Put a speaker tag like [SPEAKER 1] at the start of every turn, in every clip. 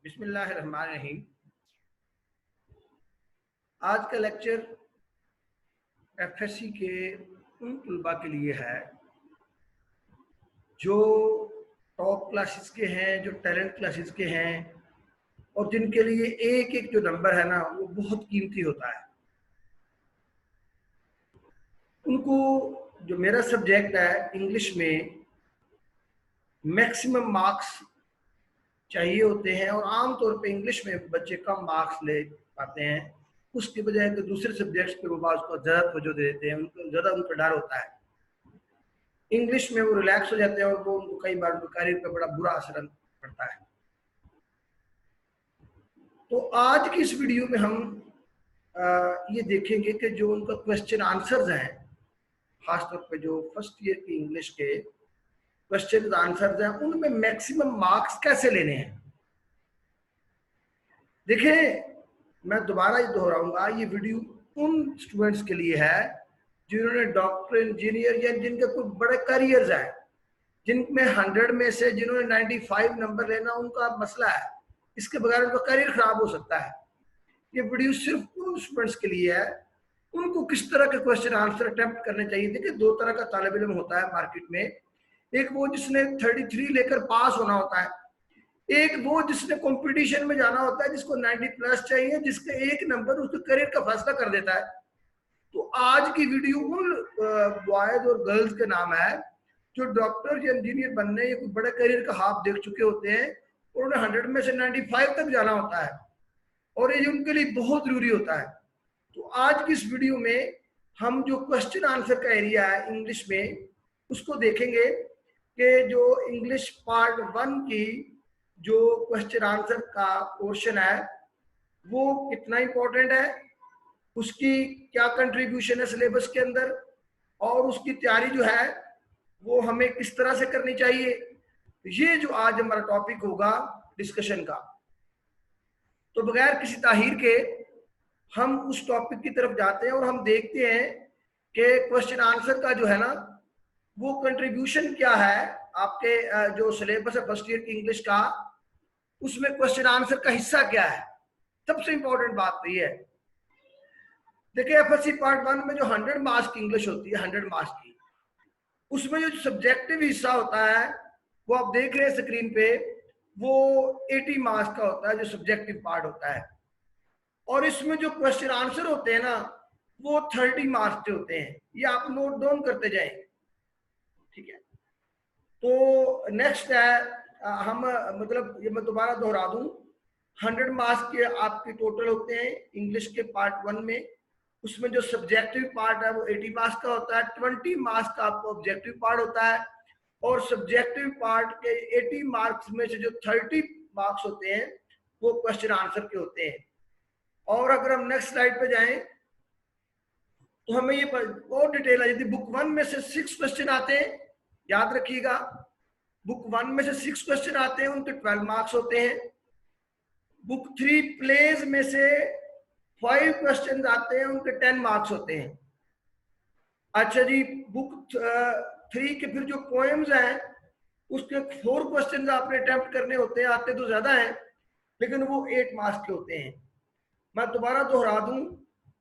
[SPEAKER 1] बिस्मिल्लाहिर्रहमानिर्रहीम। आज का लेक्चर एफएससी के उन तलबा के लिए है जो टॉप क्लासेस के हैं, जो टैलेंट क्लासेस के हैं और जिनके लिए एक एक जो नंबर है ना वो बहुत कीमती होता है। उनको जो मेरा सब्जेक्ट है इंग्लिश में मैक्सिमम मार्क्स चाहिए होते हैं और आमतौर पे इंग्लिश में बच्चे कम मार्क्स ले पाते हैं। उसकी बजाय तो दूसरे सब्जेक्ट्स पे वो बात को ज़्यादा तवज्जो दे देते हैं, उनको ज़्यादा उनका डर होता है। इंग्लिश में वो रिलैक्स हो जाते हैं और वो उनको कई बार करियर पे बड़ा बुरा असर पड़ता है। तो आज की इस वीडियो में हम ये देखेंगे कि जो उनका क्वेश्चन आंसर्स हैं, खासतौर पे जो फर्स्ट ईयर की इंग्लिश के क्वेश्चन आंसर्स हैं, उनमें मैक्सिमम मार्क्स कैसे लेने हैं। देखिए, मैं दोबारा ये दोहराऊंगा, ये वीडियो उन स्टूडेंट्स के लिए है जिन्होंने डॉक्टर, इंजीनियर या जिनके कोई बड़े करियर्स हैं, जिनमें 100 में से जिन्होंने 95 नंबर लेना उनका मसला है, इसके बगैर उनका करियर खराब हो सकता है। ये वीडियो सिर्फ उन स्टूडेंट्स के लिए है, उनको किस तरह के क्वेश्चन आंसर अटेम्प्ट करने चाहिए। देखिए, दो तरह का तालिब इल्म होता है मार्केट में। एक वो जिसने 33 लेकर पास होना होता है, एक वो जिसने कंपटीशन में जाना होता है, जिसको 90 प्लस चाहिए, जिसके एक नंबर उसके करियर का फैसला कर देता है। तो आज की वीडियो उन बॉयज और गर्ल्स के नाम है जो डॉक्टर या इंजीनियर बनने या कोई बड़े करियर का हाफ देख चुके होते हैं और उन्हें 100 में से 95 तक जाना होता है और ये उनके लिए बहुत जरूरी होता है। तो आज की इस वीडियो में हम जो क्वेश्चन आंसर का एरिया है इंग्लिश में उसको देखेंगे कि जो इंग्लिश पार्ट 1 की जो क्वेश्चन आंसर का पोर्शन है वो कितना इंपॉर्टेंट है, उसकी क्या कंट्रीब्यूशन है सिलेबस के अंदर और उसकी तैयारी जो है वो हमें किस तरह से करनी चाहिए। ये जो आज हमारा टॉपिक होगा डिस्कशन का, तो बगैर किसी ताहीर के हम उस टॉपिक की तरफ जाते हैं और हम देखते हैं कि क्वेश्चन आंसर का जो है ना वो कंट्रीब्यूशन क्या है आपके जो सिलेबस है फर्स्ट ईयर की इंग्लिश का, उसमें क्वेश्चन आंसर का हिस्सा क्या है। सबसे इंपॉर्टेंट बात तो ये है। देखिए, एफएससी पार्ट 1 में जो 100 मार्क्स की इंग्लिश होती है, 100 मार्क्स की, उसमें जो सब्जेक्टिव हिस्सा होता है वो आप देख रहे हैं स्क्रीन पे, वो 80 मार्क्स का होता है जो सब्जेक्टिव पार्ट होता है। और इसमें जो क्वेश्चन आंसर होते हैं ना वो 30 मार्क्स के होते हैं। ये आप नोट डाउन करते जाएं, ठीक है। तो नेक्स्ट है हम मतलब ये मैं दोबारा दोहरा दूं, 100 मार्क्स के आपके टोटल होते हैं इंग्लिश के पार्ट 1 में। उसमें जो सब्जेक्टिव पार्ट है वो 80 मार्क्स का होता है, 20 मार्क्स का आपको ऑब्जेक्टिव पार्ट होता है और सब्जेक्टिव पार्ट के 80 मार्क्स में से जो 30 मार्क्स होते हैं वो क्वेश्चन आंसर के होते हैं। और अगर हम नेक्स्ट स्लाइड पे जाएं तो हमें ये और डिटेल है। यदि बुक 1 में से 6 क्वेश्चन आते हैं, याद रखिएगा, बुक 1 में से 6 क्वेश्चन आते हैं, उनके 12 मार्क्स होते हैं। बुक 3 प्लेज में से 5 क्वेश्चन आते हैं, उनके 10 मार्क्स होते हैं। अच्छा जी, बुक 3 के फिर जो पोएम्स हैं उसके 4 क्वेश्चन आपने अटेम्प्ट करने होते हैं, आते तो ज्यादा हैं लेकिन वो 8 मार्क्स के होते हैं। मैं दोबारा दोहरा दूं,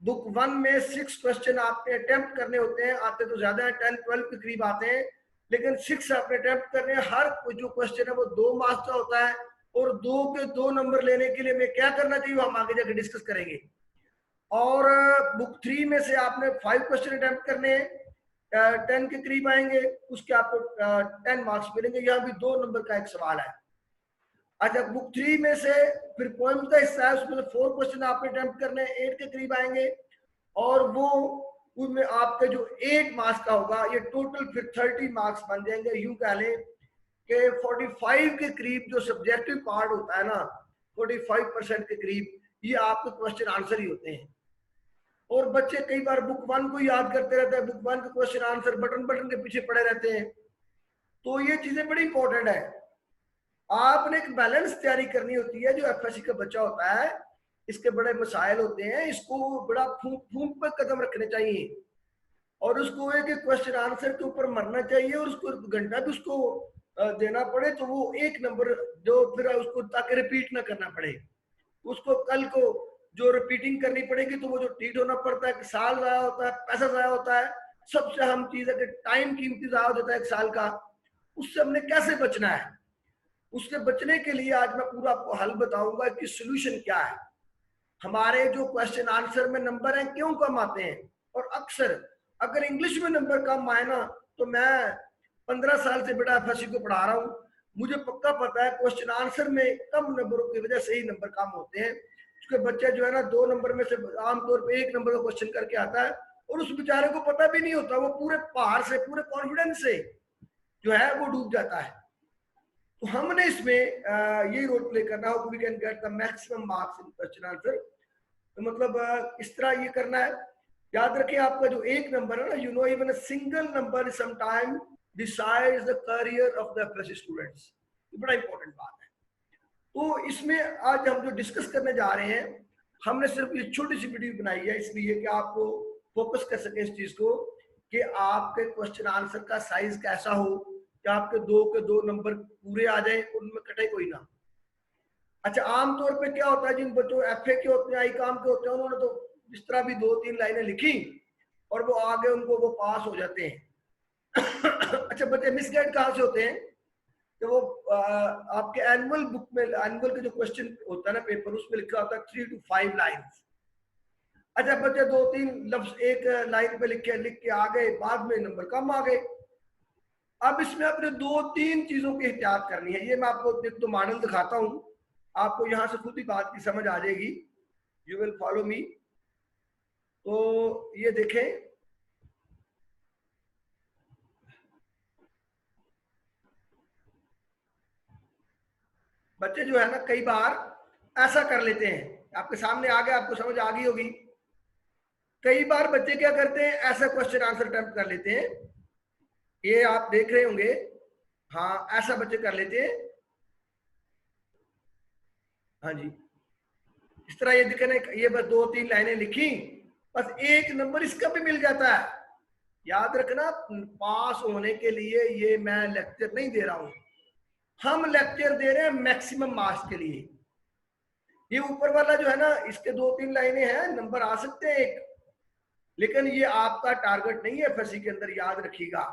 [SPEAKER 1] बुक 1 में 6 क्वेश्चन आपने अटेम्प्ट करने होते हैं, आते तो ज्यादा है, 10-12 के करीब आते हैं, लेकिन 6 आपने अटेम्प्ट करने हैं। हर जो क्वेश्चन है वो 2 मार्क्स का होता है और 2 के 2 नंबर लेने के लिए हमें क्या करना चाहिए वो हम आगे जाकर डिस्कस करेंगे। और बुक 3 में से आपने 5 क्वेश्चन अटेम्प्ट करने हैं, 10 के करीब आएंगे, उसके आपको 10 मार्क्स मिलेंगे। यहाँ भी 2 नंबर का एक सवाल है। अच्छा, बुक 3 में से फिर पोएम्स का हिस्सा है, उसमें से 4 क्वेश्चन आपने अटेम्प्ट करने हैं, 8 के करीब आएंगे और वो उसमें आपके जो 8 मार्क्स का होगा ये टोटल फिर 30 मार्क्स बन जाएंगे। यूं कह लें कि 45 के करीब जो सब्जेक्टिव पार्ट होता है ना, 45% के करीब ये आपके क्वेश्चन आंसर ही होते हैं। और बच्चे कई बार बुक 1 को याद करते रहते हैं, बुक 1 के क्वेश्चन आंसर बटन के पीछे पड़े रहते हैं। तो ये चीजें बड़ी इंपॉर्टेंट है। आपने एक बैलेंस तैयारी करनी होती है। जो एफएससी का बच्चा होता है इसके बड़े मसाइल होते हैं, इसको बड़ा फूंक पे कदम रखने चाहिए और उसको एक क्वेश्चन आंसर के ऊपर मरना चाहिए और उसको 1 घंटा भी उसको देना पड़े तो वो एक नंबर जो फिर उसको ताकि रिपीट ना करना पड़े, उसको कल को जो रिपीटिंग करनी पड़ेगी तो वो जो टीट होना पड़ता है कि साल जाया होता है, पैसा जाया होता है, सबसे अहम चीज है कि टाइम कीमती जाया होता है एक साल का, उससे हमने कैसे बचना है। उससे बचने के लिए आज मैं पूरा आपको हल बताऊंगा कि सोल्यूशन क्या है। हमारे जो क्वेश्चन आंसर में नंबर हैं क्यों कम आते हैं, और अक्सर अगर इंग्लिश में नंबर कम आए ना, तो मैं 15 साल से बेटा एफएससी को पढ़ा रहा हूँ, मुझे पक्का पता है क्वेश्चन आंसर में कम नंबरों की वजह से ही नंबर कम होते हैं। उसके बच्चे जो है ना 2 नंबर में से आमतौर पर 1 नंबर का क्वेश्चन करके आता है, और उस बेचारे को पता भी नहीं होता, वो पूरे पहाड़ से पूरे कॉन्फिडेंस से जो है वो डूब जाता है। तो हमने इसमें यही रोल प्ले करना है, we can get the maximum marks in question answer. तो मतलब इस तरह ये करना है। याद रखें आपका जो एक नंबर है ना, you know even a single number some time decides the career of the fresh students. ये बड़ा इंपॉर्टेंट बात है। तो इसमें आज हम जो डिस्कस करने जा रहे हैं, हमने सिर्फ ये छोटी सी वीडियो बनाई है इसलिए कि आपको फोकस कर सके इस चीज को कि आपके क्वेश्चन आंसर का साइज कैसा हो कि आपके 2 के 2 नंबर पूरे आ जाए, उनमें कटे कोई ना। अच्छा, आमतौर पे क्या होता है, जिन बच्चों एफए के होते हैं, आई काम के होते हैं, उन्होंने तो इस तरह भी 2-3 लाइनें लिखी और वो आगे उनको वो पास हो जाते हैं। अच्छा, बच्चे मिसगाइड कहाँ से होते हैं कि वो आपके एनुअल बुक में, एनुअल के जो क्वेश्चन होता है ना पेपर, उसमें लिखा होता है 3 to 5 लाइन्स। अच्छा, बच्चे 2-3 लफ्ज एक लाइन पे लिख के आ गए, बाद में नंबर कम आ गए। अब इसमें अपने 2-3 चीजों की एहतियात करनी है। ये मैं आपको एक तो मॉडल दिखाता हूँ, आपको यहां से खुद ही बात की समझ आ जाएगी। You will follow me. तो ये देखें, बच्चे जो है ना कई बार ऐसा कर लेते हैं, आपके सामने आ गया, आपको समझ आ गई होगी। कई बार बच्चे क्या करते हैं, ऐसा क्वेश्चन आंसर अटेम्प्ट कर लेते हैं, ये आप देख रहे होंगे। हाँ, ऐसा बच्चे कर लेते हैं। हाँ जी, इस तरह ये दिखे ना, ये बस 2-3 लाइनें लिखी, बस एक नंबर इसका भी मिल जाता है। याद रखना, पास होने के लिए ये मैं लेक्चर नहीं दे रहा हूं, हम लेक्चर दे रहे हैं मैक्सिमम मार्क्स के लिए। ये ऊपर वाला जो है ना, इसके 2-3 लाइनें हैं, नंबर आ सकते हैं एक, लेकिन ये आपका टारगेट नहीं है एफएससी के अंदर, याद रखिएगा।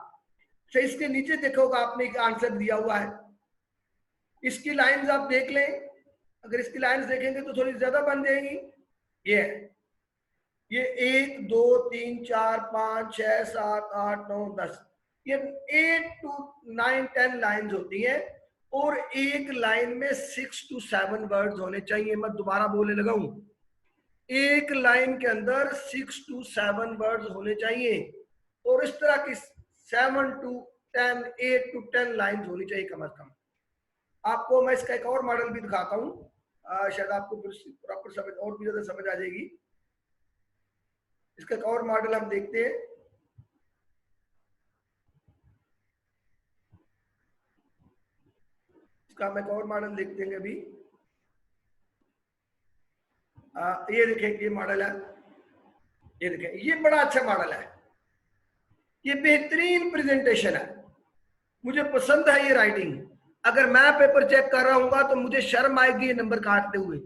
[SPEAKER 1] तो इसके नीचे देखोगा आपने एक आंसर दिया हुआ है, इसकी लाइंस आप देख लें। अगर इसकी लाइंस देखेंगे तो थोड़ी ज्यादा बन जाएगी। ये 1 2 3 4 5 6 7 8 9 10, ये 8 to 9 10 लाइंस होती हैं, और एक लाइन में 6 to 7 वर्ड्स होने चाहिए। मैं दोबारा बोलने लगा हूं, एक लाइन के अंदर 6 to 7 वर्ड्स होने चाहिए, और इस तरह की 7 to 10 8 to 10 लाइंस होनी चाहिए कम से कम। आपको मैं इसका एक और मॉडल भी दिखाता हूं, शायद आपको प्रॉपर समझ और भी ज्यादा समझ आ जाएगी। इसका एक और मॉडल हम देखते हैं। इसका हम एक और मॉडल देखते हैं अभी। ये देखें, ये मॉडल है, ये देखें, ये बड़ा अच्छा मॉडल है, ये बेहतरीन प्रेजेंटेशन है, मुझे पसंद है ये राइटिंग। अगर मैं पेपर चेक कर रहा हूँ तो मुझे शर्म आएगी ये नंबर काटते हुए।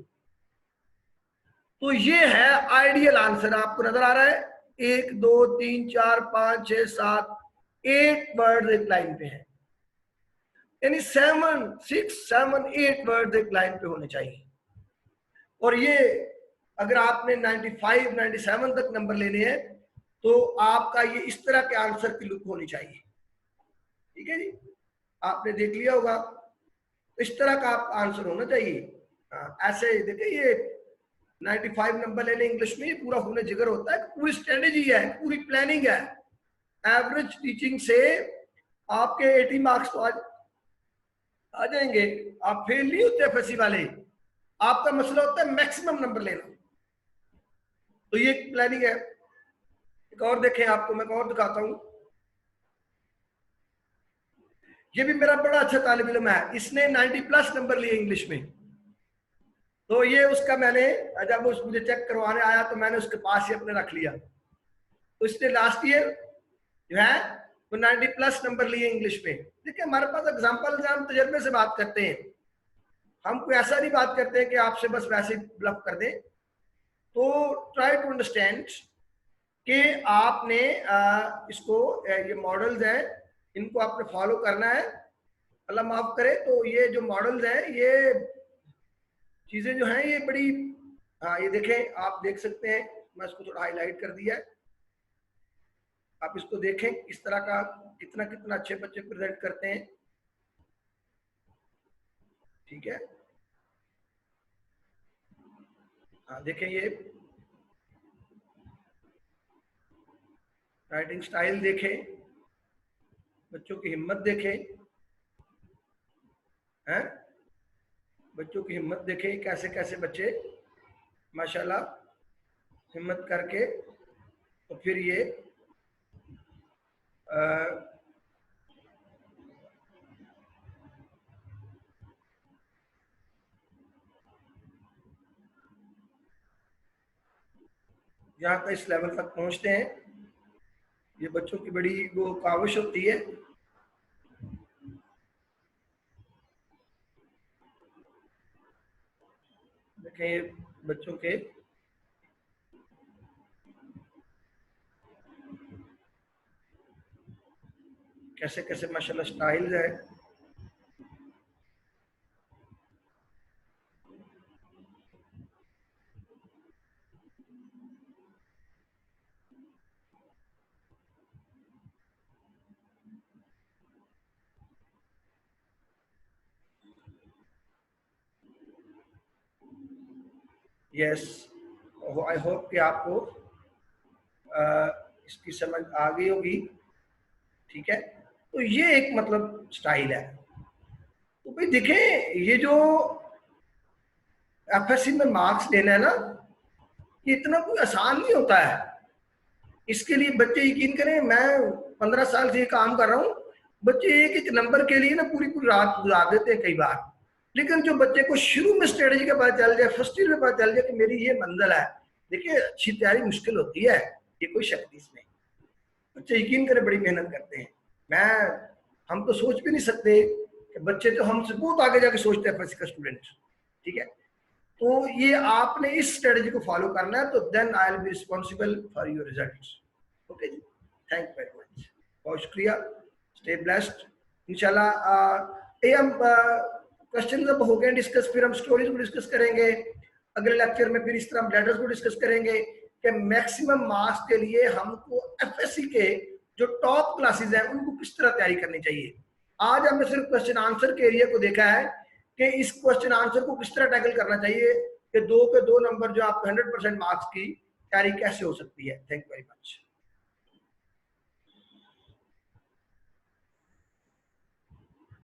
[SPEAKER 1] तो ये है आइडियल आंसर, आपको नजर आ रहा है, 1 2 3 4 5 6 7 8 वर्ड एक लाइन पे है, यानी 7 6 7 8 वर्ड एक लाइन पे होने चाहिए। और ये अगर आपने 95 97 तक नंबर लेने हैं तो आपका ये इस तरह के आंसर की लुक होनी चाहिए। ठीक है जी, आपने देख लिया होगा, इस तरह का आप आंसर होना चाहिए। ऐसे देखिए, ये 95 नंबर लेने इंग्लिश में, ये पूरा होने जिगर होता है, पूरी स्ट्रेटेजी है, पूरी प्लानिंग है। एवरेज टीचिंग से आपके 80 मार्क्स तो आ जाएंगे, आप फेल नहीं होते एफएससी वाले, आपका मसला होता है मैक्सिमम नंबर लेना। तो ये प्लानिंग है। एक और देखें, आपको मैं और दिखाता हूं। ये भी मेरा बड़ा अच्छा तालिब इल्म है, इसने 90+ नंबर लिए इंग्लिश में। तो ये उसका मैंने जब मुझे चेक करवाने आया तो मैंने उसके पास ही अपने रख लिया। तो इसने लास्ट ईयर जो है वो 90+ नंबर लिए इंग्लिश में। देखिए हमारे पास एग्जाम्पल है, हम तजर्बे से बात करते हैं, हम कोई ऐसा नहीं बात करते हैं कि आपसे बस वैसे ब्लफ कर दें। तो ट्राई टू अंडरस्टैंड कि आपने इसको ये मॉडल्स हैं, इनको आपने फॉलो करना है। अल्लाह माफ करे, तो ये जो मॉडल्स हैं, ये चीजें जो हैं ये बड़ी, हाँ ये देखें, आप देख सकते हैं, मैं इसको थोड़ा हाईलाइट कर दिया है, आप इसको देखें इस तरह का कितना कितना अच्छे बच्चे प्रेजेंट करते हैं। ठीक है, हाँ देखें, ये राइटिंग स्टाइल देखें, बच्चों की हिम्मत देखें, हैं, बच्चों की हिम्मत देखें, कैसे कैसे बच्चे माशाल्लाह हिम्मत करके तो फिर ये यहाँ तक इस लेवल तक पहुंचते हैं। ये बच्चों की बड़ी वो काविश होती है। देखें बच्चों के कैसे कैसे माशाल्लाह स्टाइल है। यस, आई होप कि आपको इसकी समझ आ गई होगी। ठीक है, तो ये एक मतलब स्टाइल है। तो भाई देखें, ये जो एफएससी में मार्क्स लेना है ना, ये इतना कोई आसान नहीं होता है। इसके लिए बच्चे यकीन करें, मैं 15 साल से ये काम कर रहा हूँ, बच्चे एक एक नंबर के लिए ना पूरी पूरी रात गुजार देते हैं कई बार। लेकिन जो बच्चे को शुरू में स्ट्रेटेजी का पता चल जाए, फर्स्ट ईयर में पता चल जाए कि मेरी ये मंजिल है, देखिए अच्छी तैयारी मुश्किल होती है, ये कोई शक नहीं इसमें। बच्चे यकीन करें बड़ी मेहनत करते हैं। मैं हम तो सोच भी नहीं सकते कि बच्चे तो हमसे बहुत आगे जाके सोचते हैं एफएससी का स्टूडेंट। ठीक है, तो ये आपने इस स्ट्रेटेजी को फॉलो करना है, तो then I will be responsible for your results. Okay जी, थैंक यू वेरी मच, बहुत शुक्रिया, स्टे ब्लेस्ड। इंशाल्लाह ये हम क्वेश्चन अब हो गए डिस्कस, फिर हम स्टोरीज को डिस्कस करेंगे अगले लेक्चर में, फिर इस तरह हम लेटर्स को डिस्कस करेंगे कि मैक्सिमम मार्क्स के लिए हमको एफएससी के जो टॉप क्लासेस हैं उनको किस तरह तैयारी करनी चाहिए। आज हमने सिर्फ क्वेश्चन आंसर के एरिया को देखा है कि इस क्वेश्चन आंसर को किस तरह टैकल करना चाहिए कि 2 के 2 नंबर जो आपको 100% मार्क्स की तैयारी कैसे हो सकती है। Thank you very much.